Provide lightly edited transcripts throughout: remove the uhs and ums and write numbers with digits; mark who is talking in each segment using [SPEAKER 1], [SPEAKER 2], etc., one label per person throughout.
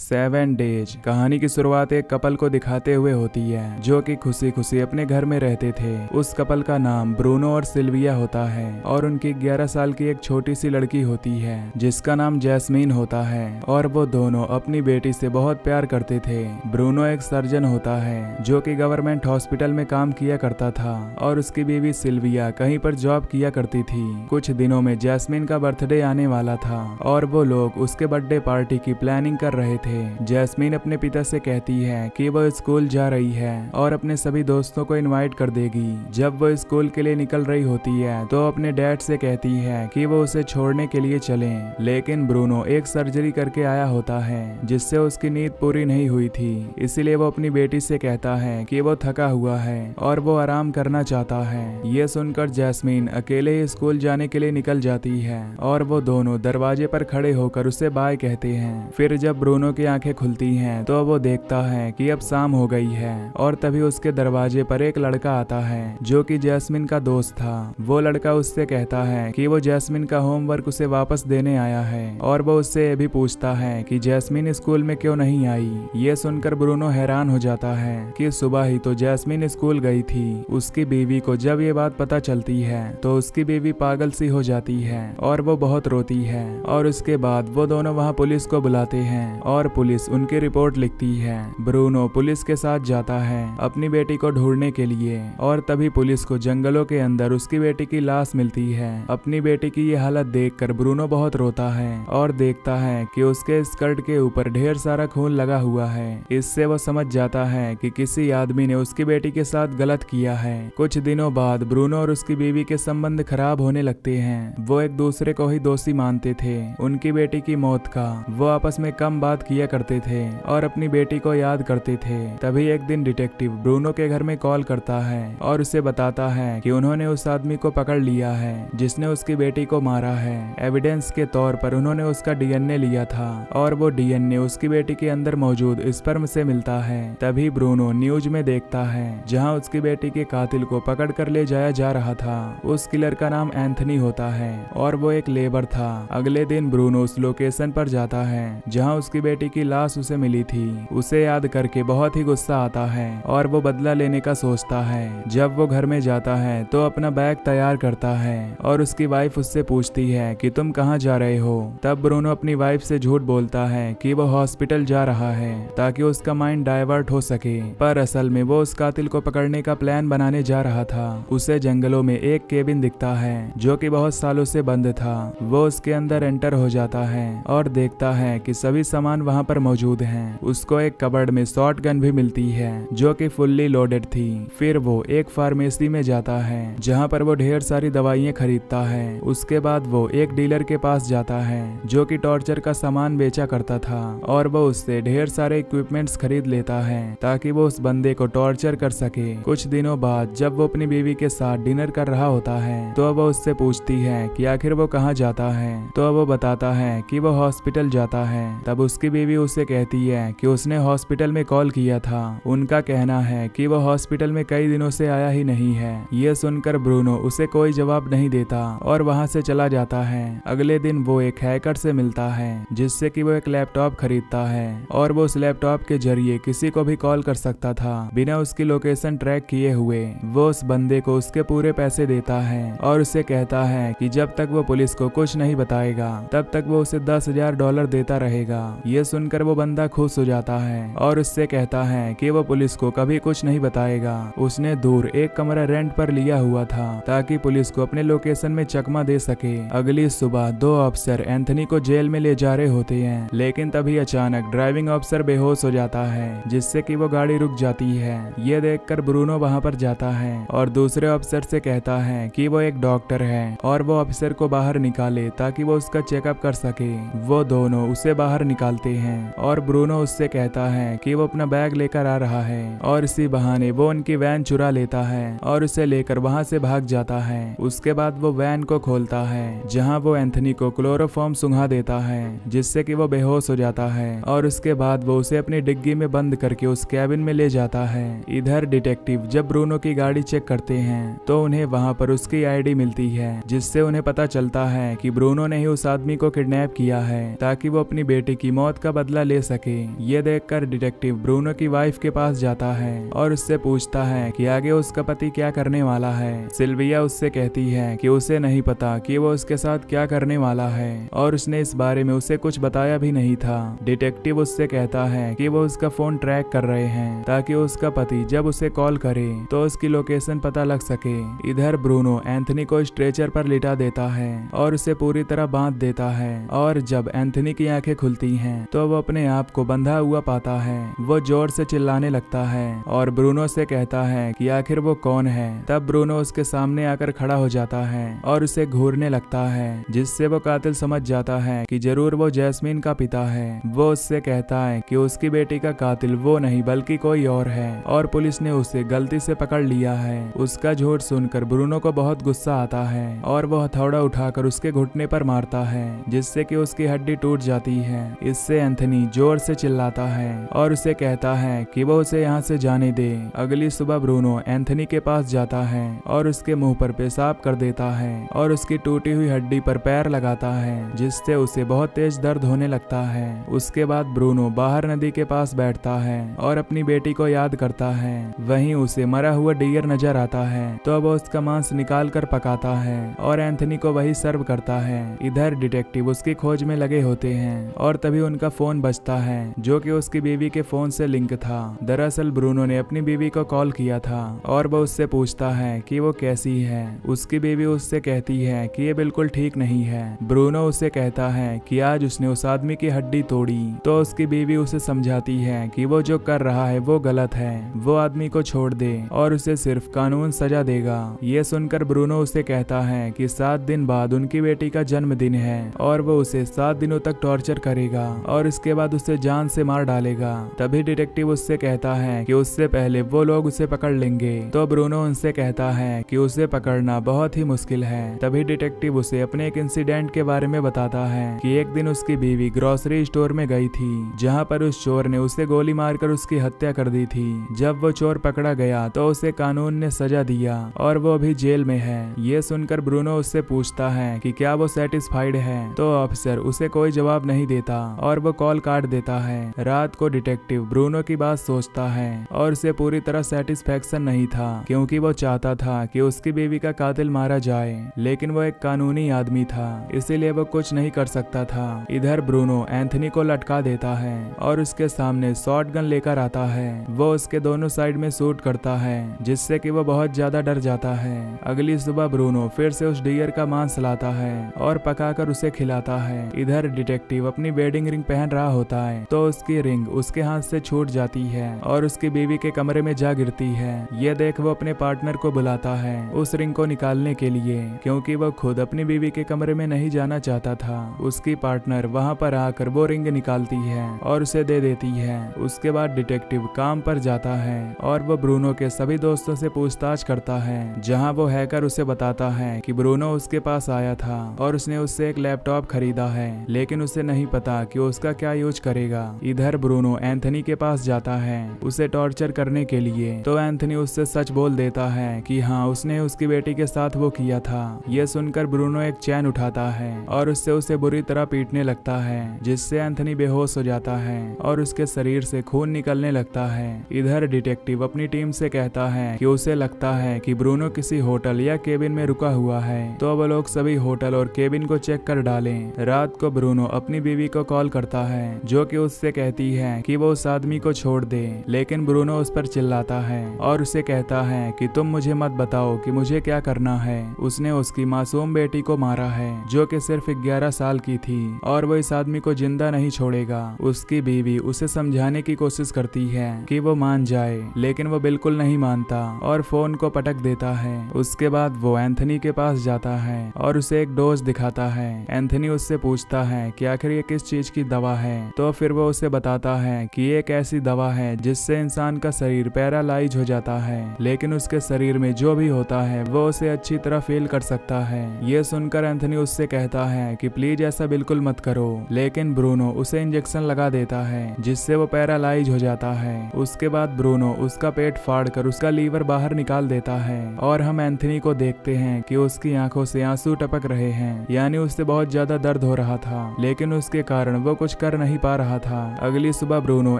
[SPEAKER 1] 7 days कहानी की शुरुआत एक कपल को दिखाते हुए होती है जो कि खुशी खुशी अपने घर में रहते थे। उस कपल का नाम ब्रूनो और सिल्विया होता है और उनकी 11 साल की एक छोटी सी लड़की होती है जिसका नाम जैस्मीन होता है और वो दोनों अपनी बेटी से बहुत प्यार करते थे। ब्रूनो एक सर्जन होता है जो कि गवर्नमेंट हॉस्पिटल में काम किया करता था और उसकी बीवी सिल्विया कहीं पर जॉब किया करती थी। कुछ दिनों में जैस्मीन का बर्थडे आने वाला था और वो लोग उसके बर्थडे पार्टी की प्लानिंग कर रहे थे। जैस्मीन अपने पिता से कहती है कि वो स्कूल जा रही है और अपने सभी दोस्तों को इनवाइट कर देगी। जब वो स्कूल के लिए निकल रही होती है तो अपने डैड से कहती है कि वो उसे छोड़ने के लिए चलें, लेकिन ब्रूनो एक सर्जरी करके आया होता है जिससे उसकी नींद पूरी नहीं हुई थी। इसीलिए वो अपनी बेटी से कहता है कि वो थका हुआ है और वो आराम करना चाहता है। ये सुनकर जैस्मीन अकेले ही स्कूल जाने के लिए निकल जाती है और वो दोनों दरवाजे पर खड़े होकर उसे बाय कहते हैं। फिर जब ब्रूनो की आंखें खुलती हैं तो वो देखता है कि अब शाम हो गई है और तभी उसके दरवाजे पर एक लड़का आता है जो कि जैस्मिन का दोस्त था। वो लड़का उससे कहता है कि वो जैस्मिन का होमवर्क उसे वापस देने आया है और वो उससे ये भी पूछता है कि जैस्मिन स्कूल में क्यों नहीं आई। ये सुनकर ब्रूनो हैरान हो जाता है कि सुबह ही तो जैस्मिन स्कूल गई थी। उसकी बीवी को जब ये बात पता चलती है तो उसकी बीवी पागल सी हो जाती है और वो बहुत रोती है और उसके बाद वो दोनों वहाँ पुलिस को बुलाते हैं और पुलिस उनकी रिपोर्ट लिखती है। ब्रूनो पुलिस के साथ जाता है अपनी बेटी को ढूंढने के लिए और तभी पुलिस को जंगलों के अंदर उसकी बेटी की लाश मिलती है। अपनी बेटी की ये हालत देखकर ब्रूनो बहुत रोता है और देखता है कि उसके स्कर्ट के ऊपर ढेर सारा खून लगा हुआ है। इससे वो समझ जाता है कि किसी आदमी ने उसकी बेटी के साथ गलत किया है। कुछ दिनों बाद ब्रूनो और उसकी बीवी के संबंध खराब होने लगते हैं। वो एक दूसरे को ही दोषी मानते थे। उनकी बेटी की मौत का वो आपस में कम बात किया करते थे और अपनी बेटी को याद करते थे। तभी एक दिन डिटेक्टिव ब्रूनो के घर में कॉल करता है और उसे बताता है कि उन्होंने उस आदमी को पकड़ लिया है जिसने उसकी बेटी को मारा है। एविडेंस के तौर पर उन्होंने उसका डीएनए लिया था और वो डीएनए उसकी बेटी के अंदर मौजूद स्पर्म से मिलता है। तभी ब्रूनो न्यूज में देखता है जहां उसकी बेटी के कातिल को पकड़ कर ले जाया जा रहा था। उस किलर का नाम एंथनी होता है और वो एक लेबर था। अगले दिन ब्रूनो उस लोकेशन पर जाता है जहां उसकी बेटी की लाश उसे मिली थी। उसे याद करके बहुत ही गुस्सा आता है और वो बदला लेने का सोचता है। जब वो घर में जाता है तो अपना बैग तैयार करता है और उसकी वाइफ उससे पूछती है कि तुम कहाँ जा रहे हो। तब ब्रूनो अपनी वाइफ से झूठ बोलता है कि वो हॉस्पिटल जा रहा है ताकि उसका माइंड डाइवर्ट हो सके, पर असल में वो उस कातिल को पकड़ने का प्लान बनाने जा रहा था। उसे जंगलों में एक केबिन दिखता है जो कि बहुत सालों से बंद था। वो उसके अंदर एंटर हो जाता है और देखता है कि सभी सामान वहाँ पर मौजूद हैं। उसको एक कबर्ड में शॉटगन भी मिलती है जो कि फुल्ली लोडेड थी। फिर वो एक फार्मेसी में जाता है जहाँ पर वो ढेर सारी दवाइयाँ खरीदता है। उसके बाद वो एक डीलर के पास जाता है जो कि टॉर्चर का सामान बेचा करता था और वो उससे ढेर सारे इक्विपमेंट्स खरीद लेता है ताकि वो उस बंदे को टॉर्चर कर सके। कुछ दिनों बाद जब वो अपनी बीवी के साथ डिनर कर रहा होता है तो वो उससे पूछती है कि आखिर वो कहाँ जाता है। तो वो बताता है कि वो हॉस्पिटल जाता है। तब उसकी बीवी उसे कहती है कि उसने हॉस्पिटल में कॉल किया था। उनका कहना है कि वो हॉस्पिटल में कई दिनों से आया ही नहीं है। ये सुनकर ब्रूनो उसे कोई जवाब नहीं देता और वहां से चला जाता है। अगले दिन वो एक हैकर से मिलता है जिससे कि वो एक लैपटॉप खरीदता है और वो उस लैपटॉप के जरिए किसी को भी कॉल कर सकता था बिना उसकी लोकेशन ट्रैक किए हुए। वो उस बंदे को उसके पूरे पैसे देता है और उसे कहता है कि जब तक वो पुलिस को कुछ नहीं बताएगा तब तक वो उसे $10,000 देता रहेगा। ये सुनकर वो बंदा खुश हो जाता है और उससे कहता है कि वो पुलिस को कभी कुछ नहीं बताएगा। उसने दूर एक कमरा रेंट पर लिया हुआ था ताकि पुलिस को अपने लोकेशन में चकमा दे सके। अगली सुबह 2 अफसर एंथनी को जेल में ले जा रहे होते हैं, लेकिन तभी अचानक ड्राइविंग अफसर बेहोश हो जाता है जिससे कि वो गाड़ी रुक जाती है। ये देखकर ब्रूनो वहां पर जाता है और दूसरे अफसर से कहता है कि वो एक डॉक्टर है और वो अफसर को बाहर निकाले ताकि वो उसका चेकअप कर सके। वो दोनों उसे बाहर निकालते हैं और ब्रूनो उससे कहता है कि वो अपना बैग लेकर आ रहा है और इसी बहाने वो उनकी वैन चुरा लेता है और उसे लेकर वहां से भाग जाता है। उसके बाद वो वैन को खोलता है जहां वो एंथनी को क्लोरोफॉर्म सुंघा देता है जिससे कि वो बेहोश हो जाता है और उसके बाद वो उसे अपनी डिग्गी में बंद करके उस कैबिन में ले जाता है। इधर डिटेक्टिव जब ब्रूनो की गाड़ी चेक करते हैं तो उन्हें वहां पर उसकी आईडी मिलती है जिससे उन्हें पता चलता है कि ब्रूनो ने ही उस आदमी को किडनैप किया है ताकि वो अपनी बेटी की मौत का बदला ले सके। ये देखकर डिटेक्टिव ब्रूनो की वाइफ के पास जाता है और उससे पूछता है कि आगे उसका पति क्या करने वाला है। सिल्विया उससे कहती है कि उसे नहीं पता कि वो उसके साथ क्या करने वाला है और उसने इस बारे में उसे कुछ बताया भी नहीं था। डिटेक्टिव उससे कहता है कि वो उसका फोन ट्रैक कर रहे हैं ताकि उसका पति जब उसे कॉल करे तो उसकी लोकेशन पता लग सके। इधर ब्रूनो एंथनी को स्ट्रेचर पर लिटा देता है और उसे पूरी तरह बांध देता है और जब एंथनी की आंखें खुलती हैं तो वो अपने आप को बंधा हुआ पाता है। वो जोर से चिल्लाने लगता है और ब्रूनो से कहता है कि आखिर वो कौन है। तब ब्रूनो उसके सामने आकर खड़ा हो जाता है और उसे घूरने लगता है, जिससे वो कातिल समझ जाता है कि जरूर वो जैस्मीन का पिता है। वो उससे कहता है कि उसकी बेटी का कातिल वो नहीं बल्कि कोई और है और पुलिस ने उसे गलती से पकड़ लिया है। उसका झूठ सुनकर ब्रूनो को बहुत गुस्सा आता है और वो हथौड़ा उठाकर उसके घुटने पर मारता है, जिससे कि उसकी हड्डी टूट जाती है। इससे एंथनी जोर से चिल्लाता है और उसे कहता है कि वो उसे यहाँ से जाने दे। अगली सुबह ब्रूनो एंथनी के पास जाता है और उसके मुंह पर पेशाब कर देता है और उसकी टूटी हुई हड्डी पर पैर लगाता है, जिससे उसे बहुत तेज दर्द होने लगता है। उसके बाद ब्रूनो बाहर नदी के पास बैठता है और अपनी बेटी को याद करता है। वहीं उसे मरा हुआ डियर नजर आता है तो वो उसका मांस निकाल कर पकाता है और एंथनी को वही सर्व करता है। इधर डिटेक्टिव उसकी खोज में लगे होते हैं और तभी उनका फोन बजता है, जो कि उसकी बीवी के फोन से लिंक था। दरअसल ब्रूनो ने अपनी बीवी को कॉल किया था और वो उससे पूछता है कि वो कैसी है। उसकी बीवी उससे कहती है कि ये बिल्कुल ठीक नहीं है। ब्रूनो उसे कहता है कि आज उसने उस आदमी की हड्डी तोड़ी तो उसकी बीवी उसे समझाती है कि वो जो कर रहा है वो गलत है, वो आदमी को छोड़ दे और उसे सिर्फ कानून सजा देगा। ये सुनकर ब्रूनो उसे कहता है कि 7 दिन बाद उनकी बेटी का जन्मदिन है और वो उसे 7 दिनों तक टॉर्चर करेगा और इसके बाद उसे जान से मार डालेगा। तभी डिटेक्टिव उससे कहता है कि उससे पहले वो लोग उसे पकड़ लेंगे। तो ब्रूनो उनसे कहता है कि उसे पकड़ना बहुत ही मुश्किल है। तभी डिटेक्टिव उसे अपने एक इंसिडेंट के बारे में बताता है कि एक दिन उसकी बीवी ग्रोसरी स्टोर में गई थी, जहां पर उस चोर ने उसे गोली मारकर उसकी हत्या कर दी थी। जब वो चोर पकड़ा गया तो उसे कानून ने सजा दिया और वो अभी जेल में है। ये सुनकर ब्रूनो उससे पूछता है कि क्या वो सेटिस्फाइड है, तो ऑफिसर उसे कोई जवाब नहीं देता और वो कॉल काट देता है। रात को डिटेक्टिव ब्रूनो की बात सोचता है और उसे पूरी तरह सेटिस्फेक्शन नहीं था, क्योंकि वो चाहता था कि उसकी बीवी का कातिल मारा जाए, लेकिन वो एक कानूनी आदमी था, इसीलिए वो कुछ नहीं कर सकता था। इधर ब्रूनो एंथनी को लटका देता है और उसके सामने शॉटगन लेकर आता है। वो उसके दोनों साइड में शूट करता है, जिससे कि वो बहुत ज्यादा डर जाता है। अगली सुबह ब्रूनो फिर से उस डियर का मांस लाता है और पकाकर उसे खिलाता है। इधर डिटेक्टिव अपनी वेडिंग रिंग पहन रहा होता है तो उसकी रिंग उसके हाथ से छूट जाती है और उसकी बीवी के कमरे में जा गिरती है। ये देख वो अपने पार्टनर को बुलाता है उस रिंग को निकालने के लिए, क्योंकि वो खुद अपनी बीवी के कमरे में नहीं जाना चाहता था। उसकी पार्टनर वहां पर आकर वो रिंग निकालती है और उसे दे देती है। उसके बाद डिटेक्टिव काम पर जाता है और वो ब्रूनो के सभी दोस्तों से पूछताछ करता है, जहां वो हैकर उसे बताता है कि ब्रूनो उसके पास आया था और उसने उससे एक लैपटॉप खरीदा है, लेकिन उसे नहीं पता कि उसका क्या यूज करेगा। इधर ब्रूनो एंथनी के पास जाता है उसे टॉर्चर करने के लिए, तो एंथनी उससे सच बोल देता है कि हाँ उसने उसकी बेटी के साथ वो किया था। ये सुनकर ब्रूनो एक चैन उठाता है और उससे उसे बुरी तरह पीटने लगता है, जिससे एंथनी बेहोश हो जाता है और उसके शरीर से खून निकलने लगता है। इधर डिटेक्टिव अपनी टीम से कहता है कि उसे लगता है कि ब्रूनो किसी होटल या केबिन में रुका हुआ है, तो वो लोग सभी होटल और केबिन को चेक कर डालें। रात को ब्रूनो अपनी बीवी को कॉल करता है, जो कि उससे कहती है कि वो उस आदमी को छोड़ दे, लेकिन ब्रूनो उस पर चिल्लाता है और उसे कहता है कि तुम मुझे मत बताओ कि मुझे क्या करना है। उसने उसकी मासूम बेटी को मारा है, जो कि सिर्फ 11 साल की थी, और वो इस आदमी को जिंदा नहीं छोड़ेगा। उसकी बीवी उसे समझाने की कोशिश करती है कि वो मान जाए, लेकिन वो बिल्कुल नहीं मानता और फोन को पटक देता है। उसके बाद वो एंथनी के पास जाता है और उसे एक डोज दिखाता है। एंथनी उससे पूछता है कि आखिर ये किस चीज की दवा है, तो फिर वो उसे बताता है कि एक ऐसी दवा है जिससे इंसान का शरीर पैरालाइज हो जाता है, लेकिन उसके शरीर में जो भी होता है वो उसे अच्छी तरह फील कर सकता है। ये सुनकर एंथनी उससे कहता है कि प्लीज ऐसा बिल्कुल मत करो, लेकिन ब्रूनो उसे इंजेक्शन लगा देता है जिससे वो पैरालाइज हो जाता है। उसके बाद ब्रूनो उसका पेट फाड़कर उसका लीवर बाहर निकाल देता है और हम एंथनी को देखते हैं कि उसकी आंखों से आंसू टपक रहे हैं, यानी उससे बहुत ज्यादा दर्द हो रहा था, लेकिन उसके कारण वो कुछ कर नहीं पा रहा था। अगली सुबह ब्रूनो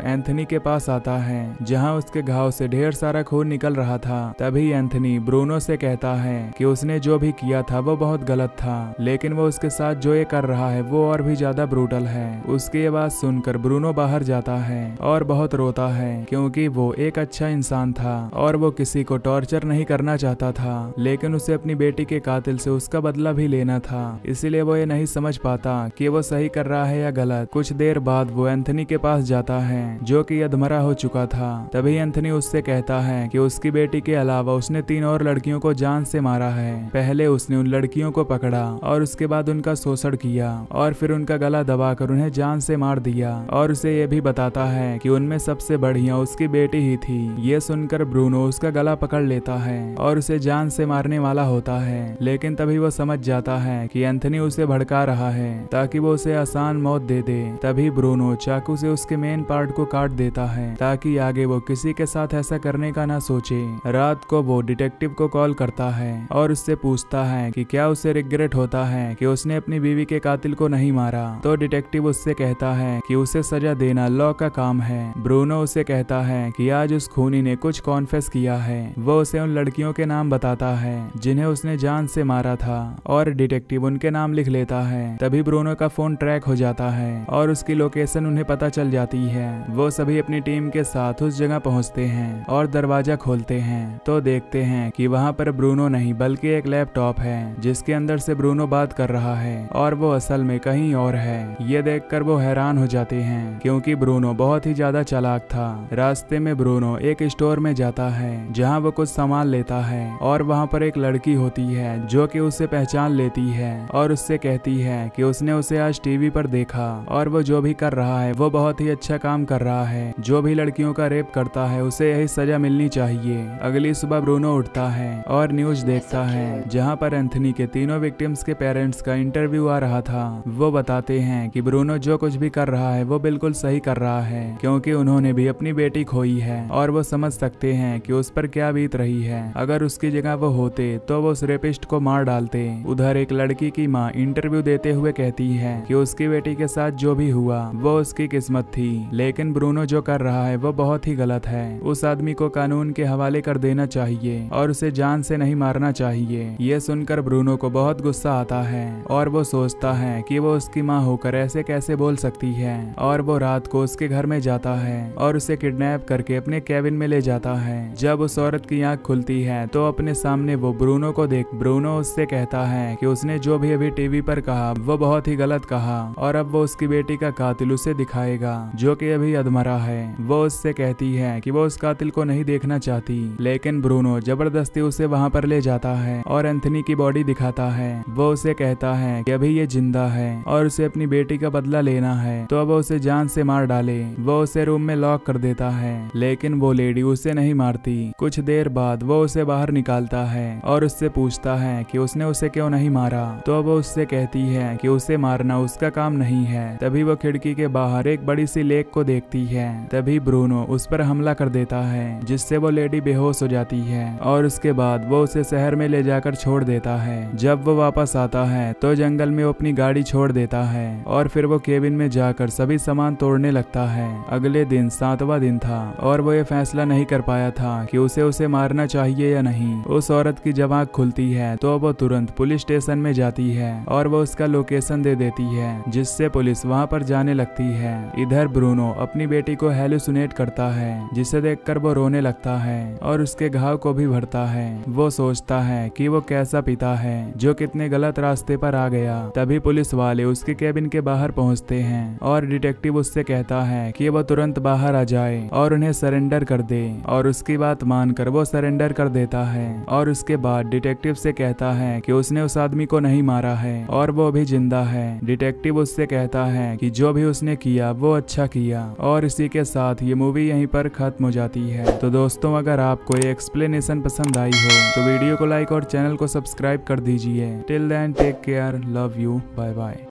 [SPEAKER 1] एंथनी के पास आता है जहाँ उसके घाव से ढेर सारा खून निकल रहा था। तभी एंथनी ब्रूनो से कहता है कि उसने जो भी किया था वो बहुत गलत था, लेकिन वो उसके साथ जो ये कर रहा है वो और भी ज्यादा ब्रूटल है। उसकी ये बात सुनकर ब्रूनो बाहर जाता है और बहुत रोता है क्योंकि वो एक अच्छा इंसान था और वो किसी को टॉर्चर नहीं करना चाहता था, लेकिन उसे अपनी बेटी के कातिल से उसका बदला भी लेना था। इसीलिए वो ये नहीं समझ पाता कि वो सही कर रहा है या गलत। कुछ देर बाद वो एंथनी के पास जाता है जो कि अधमरा हो चुका था। तभी एंथनी उससे कहता है कि उसकी बेटी के अलावा उसने 3 और लड़कियों को जान से मारा है। पहले उसने उन लड़कियों को पकड़ा और उसके बाद उनका शोषण किया और फिर उनका गला दबाकर उन्हें जान से मार दिया, और उसे ये भी बताता है कि उनमें सबसे बढ़िया उसकी बेटी ही थी। ये सुनकर ब्रूनो उसका गला पकड़ लेता है और उसे जान से मारने वाला होता है, लेकिन तभी वो समझ जाता है कि एंथनी उसे भड़का रहा है ताकि वो उसे आसान मौत दे दे। तभी ब्रूनो चाकू से उसके मेन पार्ट को काट देता है ताकि आगे वो किसी के साथ ऐसा करने का ना सोचे। रात को वो डिटेक्टिव को कॉल करता है और उससे पूछता है कि क्या उसे रिग्रेट होता है कि उसने अपनी बीवी के कातिल को नहीं मारा। तो डिटेक्टिव उससे कहता है कि उसे सजा देना लॉ का काम है। ब्रूनो उसे कहता है कि आज उस खूनी ने कुछ कॉन्फेस किया है। वो उसे उन लड़कियों के नाम बताता है जिन्हें उसने जान से मारा था और डिटेक्टिव उनके नाम लिख लेता है। तभी ब्रूनो का फोन ट्रैक हो जाता है और उसकी लोकेशन उन्हें पता चल जाती है। वो सभी अपनी टीम के साथ उस जगह पहुंचते हैं और दरवाजा खोलते हैं तो देखते हैं कि वहां पर ब्रूनो नहीं बल्कि एक लैपटॉप है जिसके अंदर से ब्रूनो बात कर रहा है और वो असल में कहीं और है। ये देखकर वो हैरान हो जाते हैं क्योंकि ब्रूनो बहुत ही ज्यादा चालाक था। रास्ते में ब्रूनो एक स्टोर में जाता है जहां वो कुछ सामान लेता है और वहां पर एक लड़की होती है जो कि उसे पहचान लेती है और उससे कहती है कि उसने उसे आज टीवी पर देखा और वो जो भी कर रहा है वो बहुत ही अच्छा काम कर रहा है। जो भी लड़कियों का रेप करता है उसे यही सजा मिलनी चाहिए। अगली सुबह ब्रूनो उठता है और न्यूज देखता है जहां पर एंथनी के तीनों विक्टिम्स के पेरेंट्स का इंटरव्यू आ रहा था। वो बताते हैं कि ब्रूनो जो कुछ भी कर रहा है वो बिल्कुल सही कर रहा है क्योंकि उन्होंने भी अपनी बेटी खोई है और वो समझ सकते हैं कि उस पर क्या बीत रही है। अगर उसकी जगह वो होते तो वो उस रेपिस्ट को मार डालते। उधर एक लड़की की माँ इंटरव्यू देते हुए कहती है कि उसकी बेटी के साथ जो भी हुआ वो उसकी किस्मत थी, लेकिन ब्रूनो जो कर रहा है वो बहुत ही गलत है। उस आदमी को कानून के हवाले कर देना चाहिए और उसे जान से नहीं मारना चाहिए। ये सुनकर ब्रूनो को बहुत गुस्सा आता है और वो सोचता है कि वो उसकी माँ होकर ऐसे कैसे बोल सकती है, और वो रात को उसके घर में जाता है और उसे किडनैप करके अपने कैबिन में ले जाता है। जब उस औरत की आंख खुलती है तो अपने सामने वो ब्रूनो को देख ब्रूनो उससे कहता है कि उसने जो भी अभी टीवी पर कहा वो बहुत ही गलत कहा और अब वो उसकी बेटी का कातिल उसे दिखाएगा जो कि अभी अधमरा है। वो उससे कहती है कि वो उस कातिल को नहीं देखना चाहती, लेकिन ब्रूनो जबरदस्ती उसे वहां पर ले जाता है और एंथनी की बॉडी दिखाता है। वो उसे कहता है कि अभी ये जिंदा है और उसे अपनी बेटी का बदला लेना है तो अब उसे जान से मार डाले। वो उसे रूम में लॉक कर देता है, लेकिन वो लेडी उसे नहीं मारती। कुछ देर बाद वो उसे बाहर निकालता है और उससे पूछता है कि उसने उसे क्यों नहीं मारा। तो वो उससे कहती है कि उसे मारना उसका काम नहीं है। तभी वो खिड़की के बाहर एक बड़ी सी लेक को देखती है। तभी ब्रूनो उस पर हमला कर देता है जिससे वो लेडी बेहोश हो जाती है और उसके बाद वो उसे शहर में ले जाकर छोड़ देता है। जब वो वापस आता है तो जंगल में वो अपनी गाड़ी छोड़ देता है और फिर वो केबिन में जाकर सभी सामान तोड़ने लगता है। अगले दिन 7वां दिन था और वो ये फैसला नहीं कर पाया था कि उसे मारना चाहिए या नहीं। उस औरत की जब आंख खुलती है तो वो तुरंत पुलिस स्टेशन में जाती है और वो उसका लोकेशन दे देती है जिससे पुलिस वहां पर जाने लगती है। इधर ब्रूनो अपनी बेटी को हेलुसिनेट करता है जिसे देखकर वो रोने लगता है और उसके घाव को भी भरता है। वो सोचता है कि वो कैसा पिता है जो कितने गलत रास्ते पर आ गया। तभी पुलिस वाले उसके केबिन के बाहर पहुंचते हैं और डिटेक्टिव उससे कहता है कि वो तुरंत बाहर आ जाए और उन्हें सरेंडर कर दे, और उसकी बात मानकर वो सरेंडर कर देता है। और उसके बाद डिटेक्टिव से कहता है कि उसने उस आदमी को नहीं मारा है और वो भी जिंदा है। डिटेक्टिव उससे कहता है कि जो भी उसने किया वो अच्छा किया, और इसी के साथ ये मूवी यहीं पर खत्म हो जाती है। तो दोस्तों, अगर आपको ये एक्सप्लेनेशन पसंद आई हो तो वीडियो को लाइक और चैनल को सब्सक्राइब कर दीजिए। Till then take care, love you, bye bye.